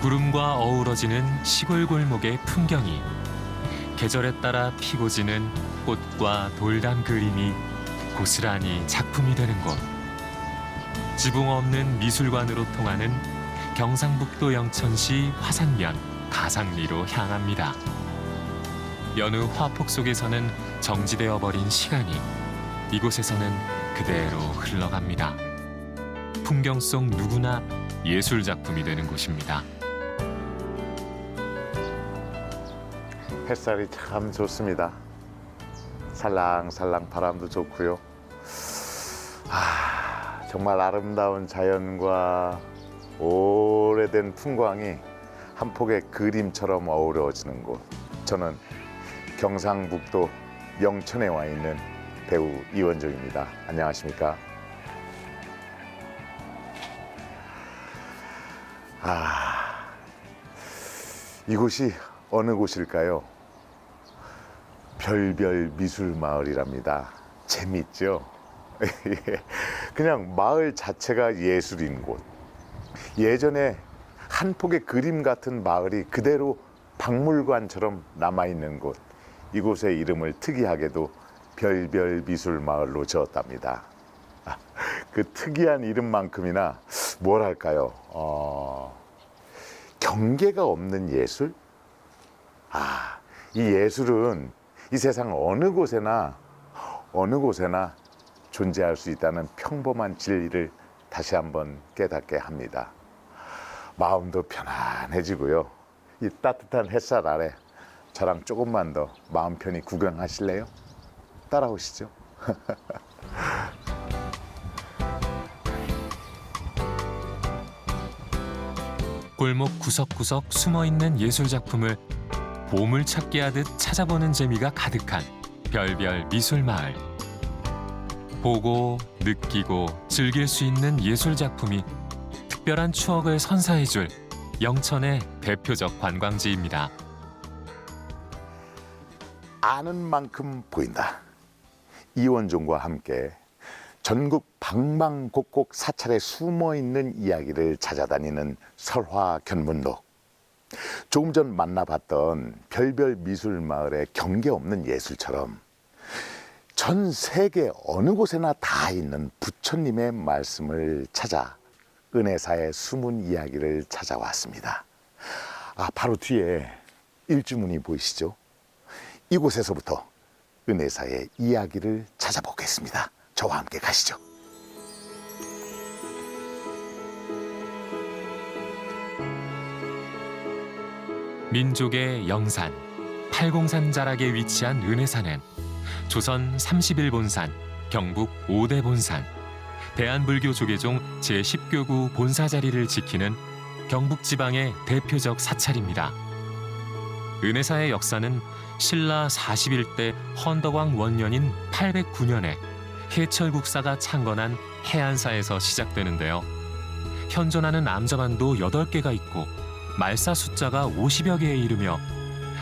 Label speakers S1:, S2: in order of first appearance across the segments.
S1: 구름과 어우러지는 시골 골목의 풍경이, 계절에 따라 피고 지는 꽃과 돌담 그림이 고스란히 작품이 되는 곳. 지붕 없는 미술관으로 통하는 경상북도 영천시 화산면 가상리로 향합니다. 여느 화폭 속에서는 정지되어 버린 시간이 이곳에서는 그대로 흘러갑니다. 풍경 속 누구나 예술 작품이 되는 곳입니다.
S2: 햇살이 참 좋습니다. 살랑살랑 바람도 좋고요. 정말 아름다운 자연과 오래된 풍광이 한 폭의 그림처럼 어우러지는 곳. 저는 경상북도 영천에 와 있는 배우 이원종입니다. 안녕하십니까? 이곳이 어느 곳일까요? 별별 미술마을이랍니다. 재밌죠? 그냥 마을 자체가 예술인 곳. 예전에 한 폭의 그림 같은 마을이 그대로 박물관처럼 남아있는 곳. 이곳의 이름을 특이하게도 별별 미술마을로 지었답니다. 그 특이한 이름만큼이나 뭐랄까요? 경계가 없는 예술? 이 예술은 이 세상 어느 곳에나 존재할 수 있다는 평범한 진리를 다시 한번 깨닫게 합니다. 마음도 편안해지고요. 이 따뜻한 햇살 아래 저랑 조금만 더 마음 편히 구경하실래요? 따라오시죠.
S1: 골목 구석구석 숨어있는 예술작품을 보물찾기 하듯 찾아보는 재미가 가득한 별별 미술마을. 보고, 느끼고, 즐길 수 있는 예술작품이 특별한 추억을 선사해줄 영천의 대표적 관광지입니다.
S2: 아는 만큼 보인다. 이원종과 함께 전국 방방곡곡 사찰에 숨어있는 이야기를 찾아다니는 설화견문로. 조금 전 만나봤던 별별 미술마을의 경계 없는 예술처럼 전 세계 어느 곳에나 다 있는 부처님의 말씀을 찾아 은혜사의 숨은 이야기를 찾아왔습니다. 바로 뒤에 일주문이 보이시죠? 이곳에서부터 은혜사의 이야기를 찾아보겠습니다. 저와 함께 가시죠.
S1: 민족의 영산, 팔공산 자락에 위치한 은혜산은 조선 31본산, 경북 5대 본산, 대한불교 조계종 제10교구 본사 자리를 지키는 경북지방의 대표적 사찰입니다. 은혜사의 역사는 신라 41대 헌덕왕 원년인 809년에 해철국사가 창건한 해안사에서 시작되는데요. 현존하는 암자반도 8개가 있고 말사 숫자가 50여 개에 이르며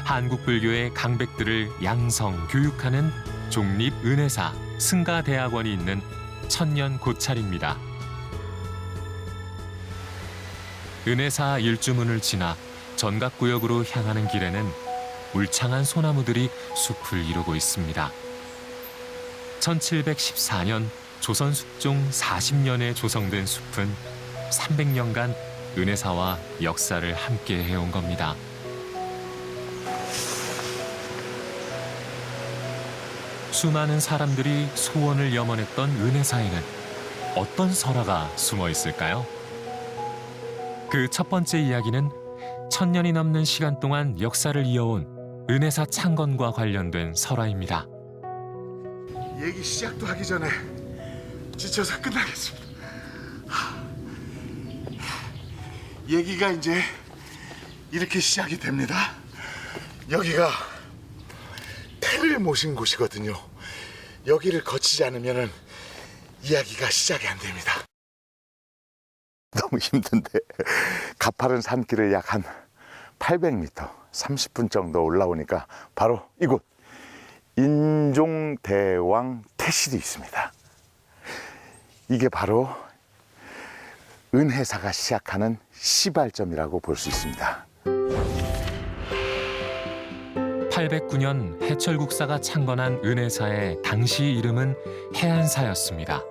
S1: 한국 불교의 강백들을 양성, 교육하는 종립은혜사 승가대학원이 있는 천년 고찰입니다. 은혜사 일주문을 지나 전각구역으로 향하는 길에는 울창한 소나무들이 숲을 이루고 있습니다. 1714년 조선 숙종 40년에 조성된 숲은 300년간 은혜사와 역사를 함께 해온 겁니다. 수많은 사람들이 소원을 염원했던 은혜사에는 어떤 설화가 숨어 있을까요? 그 첫 번째 이야기는 1000년이 넘는 시간 동안 역사를 이어온 은혜사 창건과 관련된 설화입니다.
S2: 얘기 시작도 하기 전에 지쳐서 끝나겠습니다. 얘기가 이제 이렇게 시작이 됩니다. 여기가 태를 모신 곳이거든요. 여기를 거치지 않으면 이야기가 시작이 안 됩니다. 너무 힘든데 가파른 산길을 약 한 800m, 30분 정도 올라오니까 바로 이곳 인종대왕 태실이 있습니다. 이게 바로 은혜사가 시작하는 시발점이라고 볼 수 있습니다.
S1: 809년 해철국사가 창건한 은혜사의 당시 이름은 해안사였습니다.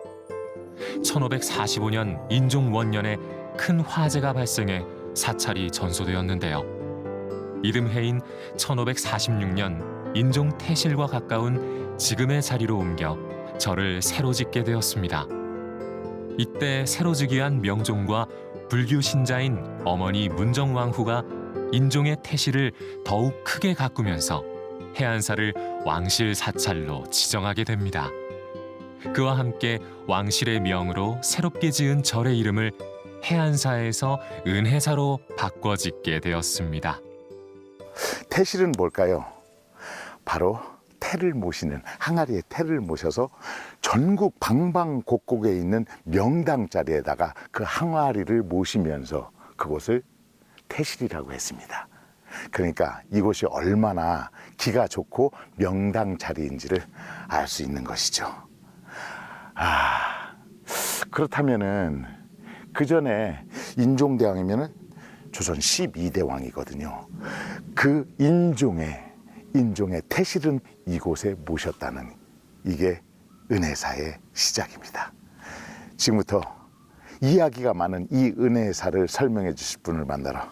S1: 1545년 인종 원년에 큰 화재가 발생해 사찰이 전소되었는데요. 이듬해인 1546년 인종 태실과 가까운 지금의 자리로 옮겨 절을 새로 짓게 되었습니다. 이때 새로 즉위한 명종과 불교 신자인 어머니 문정왕후가 인종의 태실을 더욱 크게 가꾸면서 해안사를 왕실 사찰로 지정하게 됩니다. 그와 함께 왕실의 명으로 새롭게 지은 절의 이름을 해안사에서 은혜사로 바꿔 짓게 되었습니다.
S2: 태실은 뭘까요? 바로 태를 모시는, 항아리에 태를 모셔서 전국 방방곡곡에 있는 명당 자리에다가 그 항아리를 모시면서 그곳을 태실이라고 했습니다. 그러니까 이곳이 얼마나 기가 좋고 명당 자리인지를 알 수 있는 것이죠. 그렇다면은 그 전에 인종대왕이면은 조선 12대 왕이거든요. 그 인종의 태실은 이곳에 모셨다는, 이게 은혜사의 시작입니다. 지금부터 이야기가 많은 이 은혜사를 설명해 주실 분을 만나러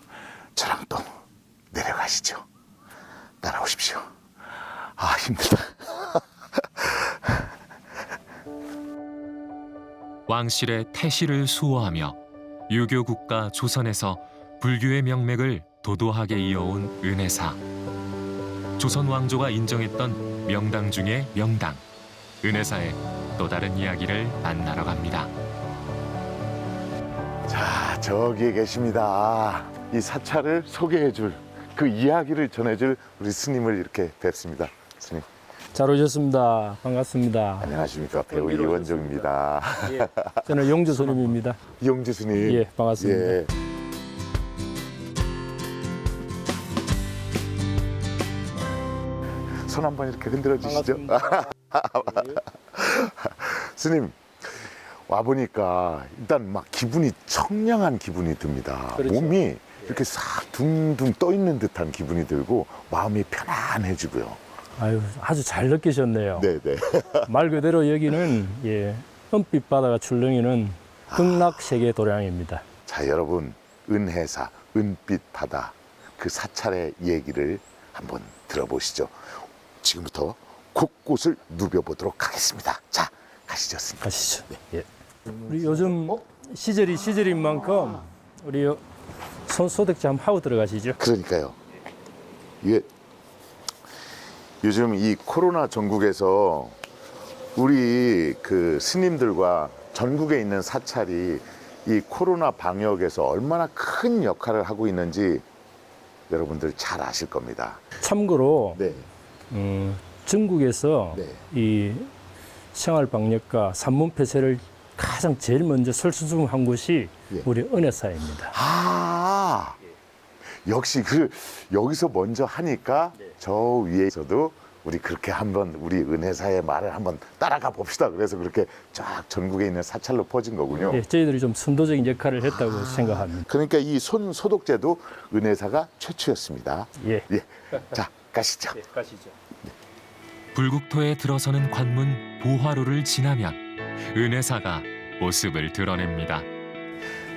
S2: 저랑 또 내려가시죠. 따라오십시오. 힘들다.
S1: 왕실의 태실을 수호하며 유교 국가 조선에서 불교의 명맥을 도도하게 이어온 은혜사. 조선 왕조가 인정했던 명당 중의 명당, 은혜사의 또 다른 이야기를 만나러 갑니다.
S2: 자, 저기에 계십니다. 이 사찰을 소개해줄, 그 이야기를 전해줄 우리 스님을 이렇게 뵙습니다. 스님.
S3: 잘 오셨습니다. 반갑습니다.
S2: 안녕하십니까. 배우 이원종입니다.
S3: 예, 저는 용주 스님입니다.
S2: 이용주 스님.
S3: 예, 반갑습니다.
S2: 예. 손 한번 이렇게 흔들어 주시죠. 스님, 와보니까 일단 막 기분이 청량한 기분이 듭니다.
S3: 그렇죠.
S2: 몸이 이렇게 싹 둥둥 떠 있는 듯한 기분이 들고 마음이 편안해지고요.
S3: 아유, 아주 잘 느끼셨네요.
S2: 네네.
S3: 말 그대로 여기는 은빛 바다가 출렁이는 극락세계 도량입니다.
S2: 자, 여러분, 은혜사, 은빛 바다, 그 사찰의 얘기를 한번 들어보시죠. 지금부터 곳곳을 누벼보도록 하겠습니다. 자, 가시죠, 스님.
S3: 가시죠. 예. 우리 요즘 시절인 만큼 우리 손소독제 한번 하고 들어가시죠.
S2: 그러니까요. 이게 요즘 이 코로나 전국에서 우리 그 스님들과 전국에 있는 사찰이 이 코로나 방역에서 얼마나 큰 역할을 하고 있는지 여러분들 잘 아실 겁니다.
S3: 참고로
S2: 네.
S3: 전국에서
S2: 네.
S3: 이 생활방역과 산문폐쇄를 가장 제일 먼저 설수중한 곳이
S2: 예.
S3: 우리 은혜사입니다.
S2: 역시 여기서 먼저 하니까 저 위에서도 우리 그렇게 한번 우리 은혜사의 말을 한번 따라가 봅시다. 그래서 그렇게 쫙 전국에 있는 사찰로 퍼진 거군요.
S3: 예, 저희들이 좀 선도적인 역할을 했다고 생각합니다.
S2: 그러니까 이 손 소독제도 은혜사가 최초였습니다.
S3: 예.
S2: 예. 자, 가시죠.
S3: 가시죠.
S1: 불국토에 들어서는 관문 보화로를 지나면 은혜사가 모습을 드러냅니다.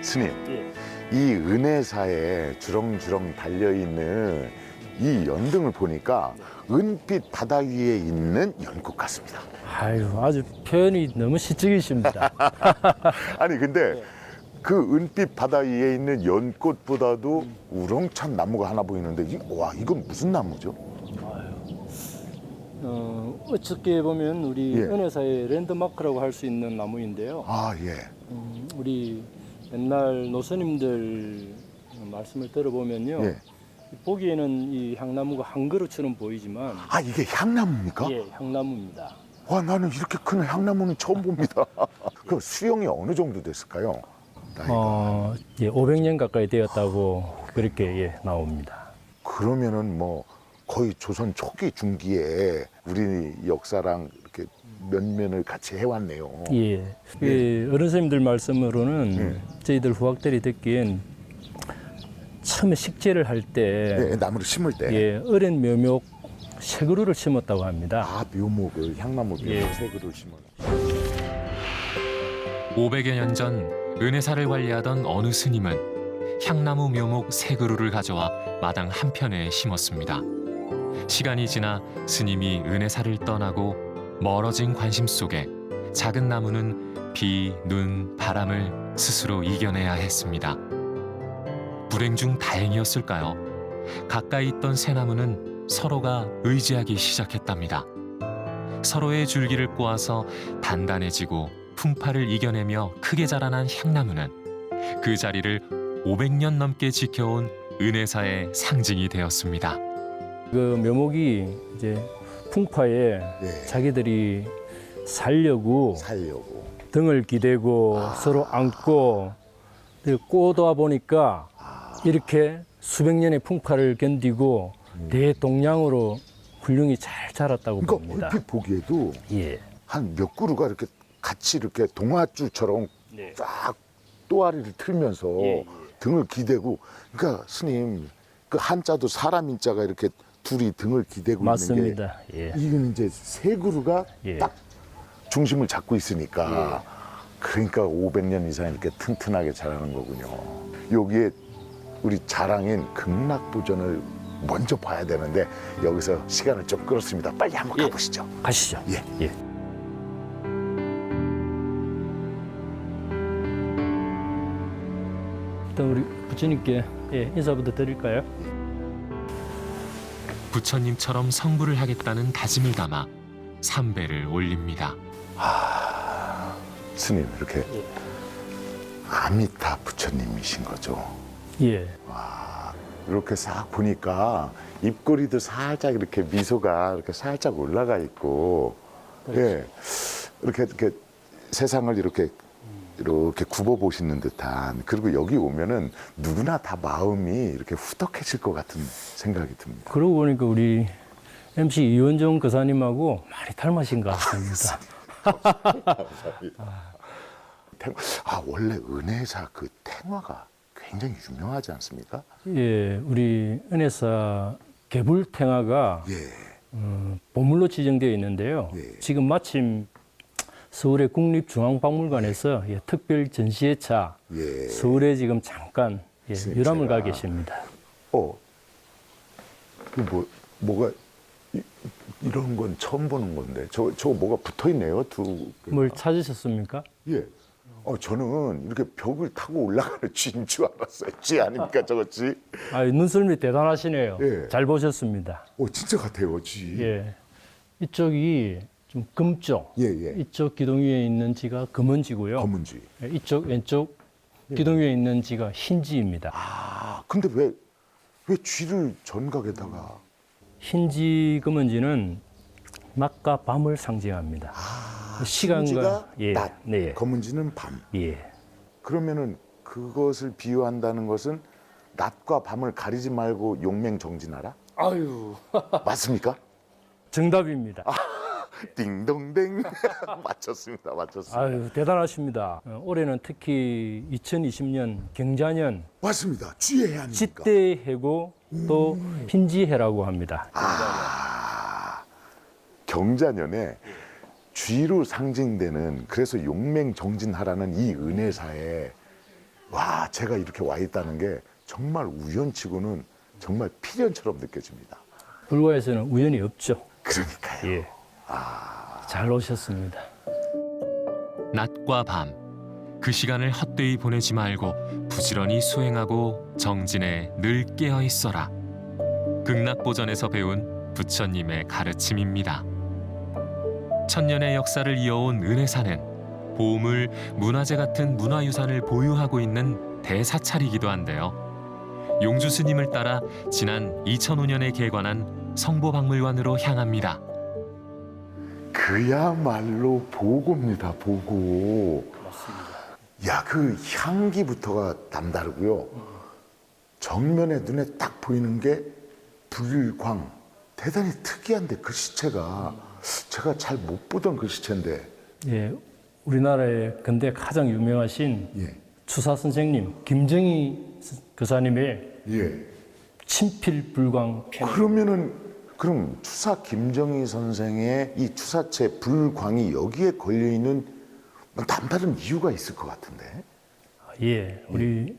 S2: 스님,
S3: 예.
S2: 이 은혜사에 주렁주렁 달려있는 이 연등을 보니까 은빛 바다 위에 있는 연꽃 같습니다.
S3: 아유, 아주 표현이 너무 시적이십니다.
S2: 아니, 근데 그 은빛 바다 위에 있는 연꽃보다도 우렁찬 나무가 하나 보이는데, 와, 이건 무슨 나무죠?
S3: 어떻게 보면 우리
S2: 예.
S3: 은혜사의 랜드마크라고 할 수 있는 나무인데요.
S2: 아, 예.
S3: 우리 옛날 노스님들 말씀을 들어보면요.
S2: 예.
S3: 보기에는 이 향나무가 한 그루처럼 보이지만
S2: 아, 이게 향나무입니까?
S3: 예, 향나무입니다.
S2: 와, 나는 이렇게 큰 향나무는 처음 봅니다. 그 수령이 어느 정도 됐을까요? 나이가.
S3: 500년 가까이 되었다고 그렇게 나옵니다.
S2: 그러면은 뭐 거의 조선 초기 중기에 우리 역사랑 이렇게 면면을 같이 해왔네요.
S3: 예. 그 어른 선생님들 말씀으로는 저희들 후학들이 듣기엔 처음에 식재를 할 때
S2: 네, 나무를 심을 때.
S3: 예, 어린 묘목 세 그루를 심었다고 합니다.
S2: 아, 묘목을, 향나무 묘목
S3: 예.
S2: 세 그루를 심어.
S1: 500여 년 전 은혜사를 관리하던 어느 스님은 향나무 묘목 세 그루를 가져와 마당 한편에 심었습니다. 시간이 지나 스님이 은혜사를 떠나고 멀어진 관심 속에 작은 나무는 비, 눈, 바람을 스스로 이겨내야 했습니다. 불행 중 다행이었을까요? 가까이 있던 새 나무는 서로가 의지하기 시작했답니다. 서로의 줄기를 꼬아서 단단해지고 풍파를 이겨내며 크게 자라난 향나무는 그 자리를 500년 넘게 지켜온 은혜사의 상징이 되었습니다.
S3: 그 묘목이 이제 풍파에
S2: 네.
S3: 자기들이 살려고
S2: 살려고.
S3: 등을 기대고 서로 안고 꼬다 보니까 이렇게 수백 년의 풍파를 견디고 대동량으로 훌륭히 잘 자랐다고
S2: 그러니까
S3: 봅니다.
S2: 얼핏 보기에도
S3: 예.
S2: 한 몇 그루가 이렇게 같이 이렇게 동아줄처럼
S3: 네.
S2: 쫙 또아리를 틀면서
S3: 예, 예.
S2: 등을 기대고, 그러니까 스님 그 한자도 사람 인자가 이렇게 둘이 등을 기대고 있는
S3: 맞습니다. 예.
S2: 게 이건 이제 세 그루가
S3: 예.
S2: 딱 중심을 잡고 있으니까 그러니까 500년 이상 이렇게 튼튼하게 자라는 거군요. 여기에 우리 자랑인 극락보전을 먼저 봐야 되는데 여기서 시간을 좀 끌었습니다. 빨리 한번
S3: 예.
S2: 가보시죠.
S3: 가시죠.
S2: 예.
S3: 예. 일단 우리 부처님께 인사부터 드릴까요?
S1: 부처님처럼 성불을 하겠다는 다짐을 담아 삼배를 올립니다.
S2: 스님 이렇게 아미타 부처님이신 거죠.
S3: 예.
S2: 이렇게 싹 보니까 입꼬리도 살짝 이렇게 미소가 이렇게 살짝 올라가 있고, 예, 이렇게 세상을 이렇게 굽어 보시는 듯한, 그리고 여기 오면은 누구나 다 마음이 이렇게 후덕해질 것 같은 생각이 듭니다.
S3: 그러고 보니까 우리 MC 이원정 거사님하고 많이 닮으신 것 같습니다.
S2: 원래 은혜사 그 탱화가 굉장히 유명하지 않습니까?
S3: 예, 우리 은혜사 개불탱화가
S2: 예,
S3: 보물로 지정되어 있는데요.
S2: 예.
S3: 지금 마침 서울의 국립중앙박물관에서 특별 전시회차
S2: 예.
S3: 서울에 지금 잠깐
S2: 진짜.
S3: 유람을 가 계십니다.
S2: 뭐가 이런 건 처음 보는 건데 저 뭐가 붙어 있네요, 두.
S3: 뭘 찾으셨습니까?
S2: 예. 저는 이렇게 벽을 타고 올라가는 쥐인 줄 알았어요. 쥐 아닙니까, 저거 쥐?
S3: 눈썰미 대단하시네요.
S2: 예.
S3: 잘 보셨습니다.
S2: 진짜 같아요, 쥐.
S3: 예. 이쪽이 좀 금쪽,
S2: 예, 예.
S3: 이쪽 기둥 위에 있는 지가 금은지고요.
S2: 검은 쥐.
S3: 이쪽 왼쪽 기둥 위에 있는 지가 흰지입니다.
S2: 근데 왜 쥐를 전각에다가?
S3: 흰지 금은지는 낮과 밤을 상징합니다.
S2: 흰지가 낮,
S3: 네,
S2: 검은 쥐는 밤.
S3: 예,
S2: 그러면은 그것을 비유한다는 것은 낮과 밤을 가리지 말고 용맹정진하라?
S3: 아유,
S2: 맞습니까?
S3: 정답입니다.
S2: 띵동댕. 맞췄습니다.
S3: 아유, 대단하십니다. 올해는 특히 2020년 경자년
S2: 맞습니다. 쥐의 해 아닙니까?
S3: 짓대해고 또 흰지해라고 합니다.
S2: 경자년에 쥐로 상징되는, 그래서 용맹정진하라는 이 은혜사에 제가 이렇게 와 있다는 게 정말 우연치고는 정말 필연처럼 느껴집니다.
S3: 불과에서는 우연이 없죠.
S2: 그러니까요.
S3: 예, 잘 오셨습니다.
S1: 낮과 밤, 그 시간을 헛되이 보내지 말고 부지런히 수행하고 정진에 늘 깨어 있어라. 극락보전에서 배운 부처님의 가르침입니다. 천년의 역사를 이어온 은혜사는 보물, 문화재 같은 문화유산을 보유하고 있는 대사찰이기도 한데요. 용주 스님을 따라 지난 2005년에 개관한 성보박물관으로 향합니다.
S2: 그야말로 보고입니다. 보고. 야, 그 향기부터가 남다르고요. 정면에 눈에 딱 보이는 게 불광. 대단히 특이한데 그 시체가 제가 잘 못 보던 글씨체인데.
S3: 예, 우리나라의 근대 가장 유명하신
S2: 예.
S3: 추사 선생님 김정희 교사님의
S2: 예.
S3: 친필불광 편.
S2: 그럼 추사 김정희 선생의 이 추사체 불광이 여기에 걸려 있는 남다른 이유가 있을 것 같은데.
S3: 예, 우리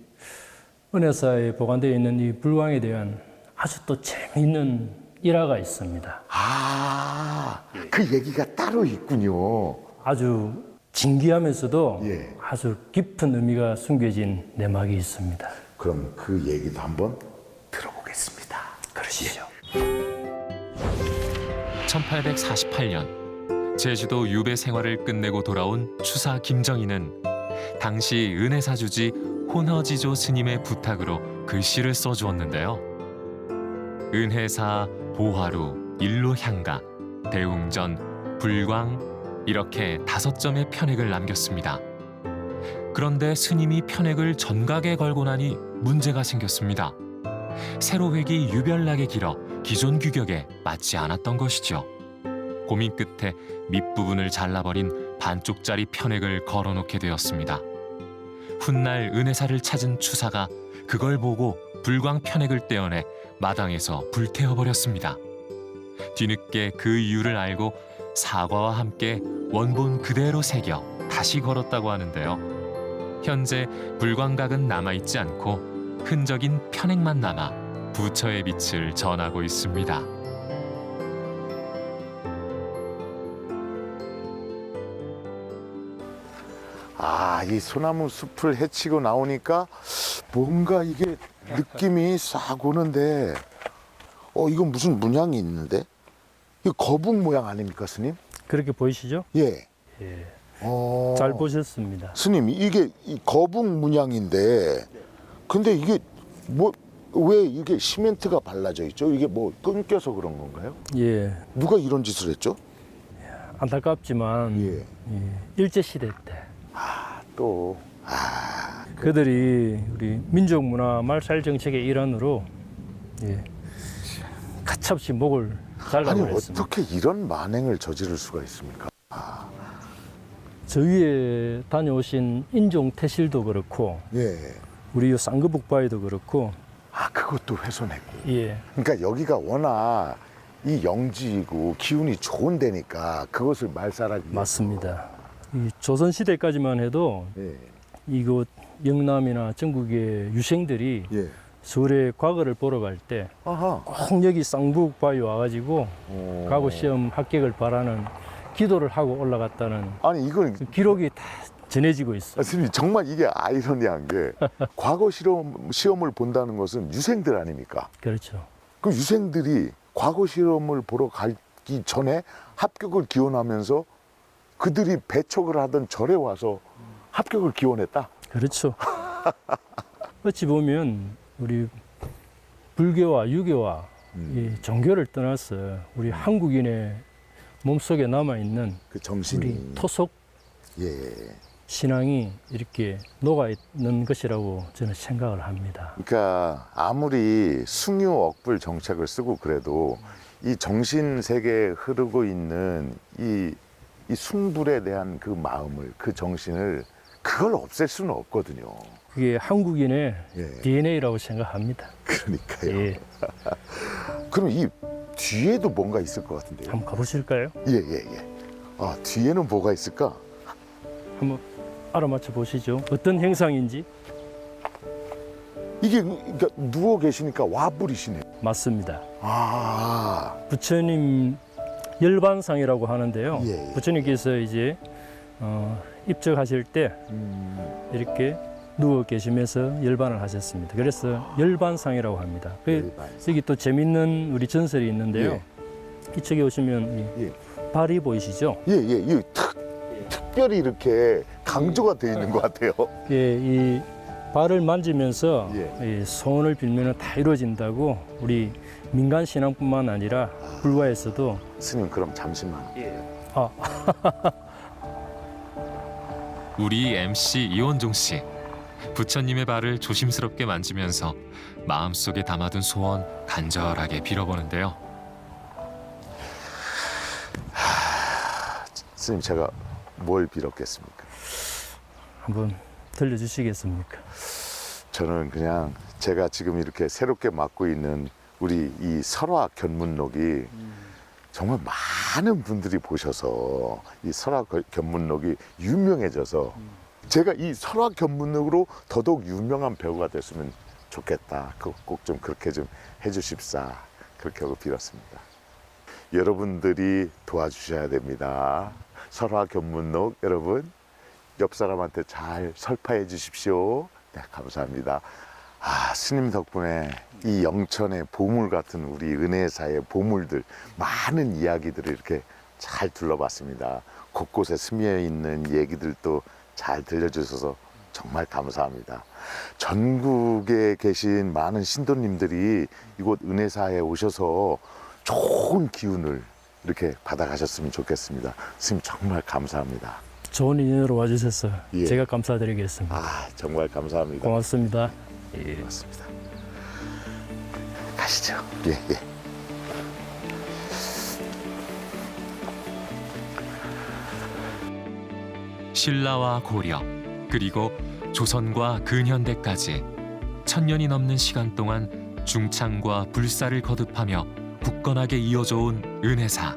S3: 은혜사에 보관되어 있는 이 불광에 대한 아주 또 재미있는 일화가 있습니다.
S2: 아, 그 얘기가 따로 있군요.
S3: 아주 진기하면서도
S2: 예.
S3: 아주 깊은 의미가 숨겨진 내막이 있습니다.
S2: 그럼 그 얘기도 한번 들어보겠습니다.
S3: 그러시죠.
S1: 1848년 제주도 유배 생활을 끝내고 돌아온 추사 김정희는 당시 은혜사 주지 혼허지조 스님의 부탁으로 글씨를 써주었는데요. 은혜사, 보화루, 일로향가, 대웅전, 불광 이렇게 5점의 편액을 남겼습니다. 그런데 스님이 편액을 전각에 걸고 나니 문제가 생겼습니다. 세로 획이 유별나게 길어 기존 규격에 맞지 않았던 것이죠. 고민 끝에 밑부분을 잘라버린 반쪽짜리 편액을 걸어놓게 되었습니다. 훗날 은혜사를 찾은 추사가 그걸 보고 불광 편액을 떼어내 마당에서 불태워버렸습니다. 뒤늦게 그 이유를 알고 사과와 함께 원본 그대로 새겨 다시 걸었다고 하는데요. 현재 불광각은 남아있지 않고 흔적인 편액만 남아 부처의 빛을 전하고 있습니다.
S2: 아, 이 소나무 숲을 헤치고 나오니까 뭔가 이게 느낌이 싹 오는데, 이건 무슨 문양이 있는데? 이거 거북 모양 아닙니까, 스님?
S3: 그렇게 보이시죠?
S2: 예.
S3: 예.
S2: 어,
S3: 잘 보셨습니다.
S2: 스님, 이게 이 거북 문양인데, 근데 이게 왜 이게 시멘트가 발라져 있죠? 이게 뭐 끊겨서 그런 건가요?
S3: 예.
S2: 누가 이런 짓을 했죠?
S3: 안타깝지만
S2: 예.
S3: 일제시대 때
S2: 또,
S3: 그들이 우리 민족문화 말살 정책의 일환으로 예, 가차없이 목을
S2: 아니,
S3: 잘라버렸습니다.
S2: 어떻게 이런 만행을 저지를 수가 있습니까?
S3: 저 위에 다녀오신 인종태실도 그렇고
S2: 예.
S3: 우리 쌍거북바위도 그렇고
S2: 그것도 훼손했고.
S3: 예,
S2: 그러니까 여기가 워낙 이 영지이고 기운이 좋은 데니까 그것을 말살하기 위해서.
S3: 맞습니다. 이 조선시대까지만 해도
S2: 예.
S3: 이곳 영남이나 전국의 유생들이
S2: 예.
S3: 서울에 과거를 보러 갈 때
S2: 아하.
S3: 꼭 여기 쌍북바위 와가지고 과거 시험 합격을 바라는 기도를 하고 올라갔다는
S2: 아니, 이건
S3: 그 기록이 다 전해지고 있어요.
S2: 스님 정말 이게 아이러니한 게 과거 시험을 본다는 것은 유생들 아닙니까?
S3: 그렇죠.
S2: 그 유생들이 과거 시험을 보러 가기 전에 합격을 기원하면서 그들이 배척을 하던 절에 와서 합격을 기원했다.
S3: 그렇죠. 어찌 보면 우리 불교와 유교와 이 종교를 떠나서 우리 한국인의 몸속에 남아있는
S2: 그 정신이.
S3: 우리 토속
S2: 예.
S3: 신앙이 이렇게 녹아있는 것이라고 저는 생각을 합니다.
S2: 그러니까 아무리 숭유억불 정책을 쓰고 그래도 이 정신 세계에 흐르고 있는 이 숭불에 대한 그 마음을, 그 정신을 그걸 없앨 수는 없거든요.
S3: 그게 한국인의
S2: 예.
S3: DNA라고 생각합니다.
S2: 그러니까요.
S3: 예.
S2: 그럼 이 뒤에도 뭔가 있을 것 같은데요.
S3: 한번 가보실까요?
S2: 예. 뒤에는 뭐가 있을까?
S3: 한번 알아맞혀 보시죠. 어떤 형상인지.
S2: 이게 그러니까 누워 계시니까 와불이시네.
S3: 맞습니다.
S2: 아,
S3: 부처님 열반상이라고 하는데요.
S2: 예.
S3: 부처님께서 이제 입적하실 때 이렇게 누워 계시면서 열반을 하셨습니다. 그래서 열반상이라고 합니다.
S2: 열반상.
S3: 여기 또 재밌는 우리 전설이 있는데요. 이쪽에 오시면 이 발이 보이시죠?
S2: 이 특별히 이렇게 강조가 되어 있는 것 같아요.
S3: 예, 이 발을 만지면서
S2: 예.
S3: 이 소원을 빌면 다 이루어진다고 우리 민간 신앙뿐만 아니라 불가에서도
S2: 스님 그럼 잠시만.
S1: 우리 MC 이원종 씨. 부처님의 발을 조심스럽게 만지면서 마음속에 담아둔 소원 간절하게 빌어보는데요.
S2: 스님 제가 뭘 빌었겠습니까?
S3: 한번 들려주시겠습니까?
S2: 저는 그냥 제가 지금 이렇게 새롭게 맡고 있는 우리 이 설화 견문록이 정말 많은 분들이 보셔서 이 설화 견문록이 유명해져서 제가 이 설화 견문록으로 더더욱 유명한 배우가 됐으면 좋겠다. 꼭 좀 그렇게 좀 해주십사. 그렇게 하고 빌었습니다. 여러분들이 도와주셔야 됩니다. 설화 견문록 여러분 옆 사람한테 잘 설파해 주십시오. 네, 감사합니다. 스님 덕분에 이 영천의 보물 같은 우리 은혜사의 보물들 많은 이야기들을 이렇게 잘 둘러봤습니다. 곳곳에 스며 있는 얘기들도 잘 들려주셔서 정말 감사합니다. 전국에 계신 많은 신도님들이 이곳 은혜사에 오셔서 좋은 기운을 이렇게 받아가셨으면 좋겠습니다. 스님 정말 감사합니다.
S3: 좋은 인연으로 와주셔서
S2: 예.
S3: 제가 감사드리겠습니다.
S2: 정말 감사합니다.
S3: 고맙습니다. 예.
S2: 고맙습니다. 가시죠. 예, 예.
S1: 신라와 고려 그리고 조선과 근현대까지 1000년이 넘는 시간 동안 중창과 불사를 거듭하며 굳건하게 이어져온 은혜사.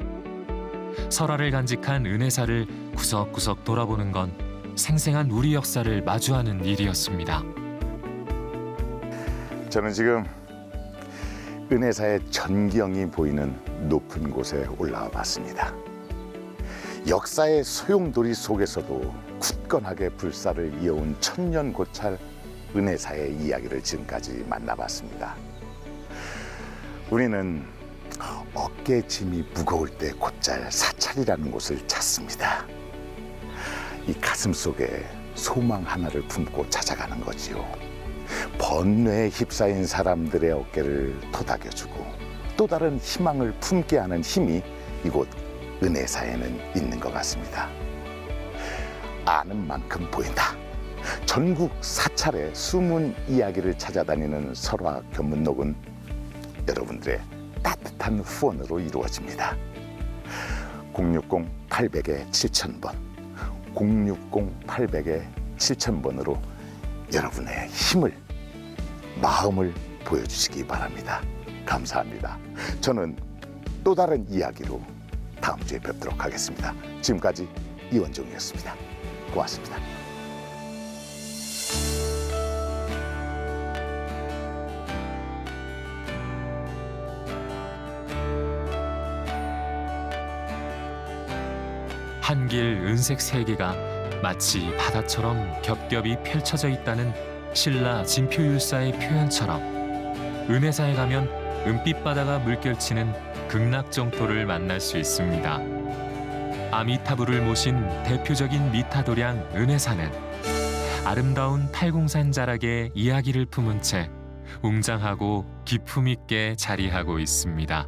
S1: 설화를 간직한 은혜사를 구석구석 돌아보는 건 생생한 우리 역사를 마주하는 일이었습니다.
S2: 저는 지금 은혜사의 전경이 보이는 높은 곳에 올라와 봤습니다. 역사의 소용돌이 속에서도 굳건하게 불사를 이어온 천년 고찰 은혜사의 이야기를 지금까지 만나봤습니다. 우리는 어깨 짐이 무거울 때 곧잘 사찰이라는 곳을 찾습니다. 이 가슴 속에 소망 하나를 품고 찾아가는 거지요. 번뇌에 휩싸인 사람들의 어깨를 토닥여주고 또 다른 희망을 품게 하는 힘이 이곳 은혜사에는 있는 것 같습니다. 아는 만큼 보인다. 전국 사찰의 숨은 이야기를 찾아다니는 설화 견문록은 여러분들의 따뜻한 후원으로 이루어집니다. 060-800-7000번 060-800-7000번으로 여러분의 힘을, 마음을 보여주시기 바랍니다. 감사합니다. 저는 또 다른 이야기로 다음 주에 뵙도록 하겠습니다. 지금까지 이원종이었습니다. 고맙습니다.
S1: 한길 은색 세계가 마치 바다처럼 겹겹이 펼쳐져 있다는 신라 진표율사의 표현처럼 은혜사에 가면 은빛 바다가 물결치는 극락정토를 만날 수 있습니다. 아미타불을 모신 대표적인 미타도량 은혜사는 아름다운 팔공산 자락의 이야기를 품은 채 웅장하고 기품 있게 자리하고 있습니다.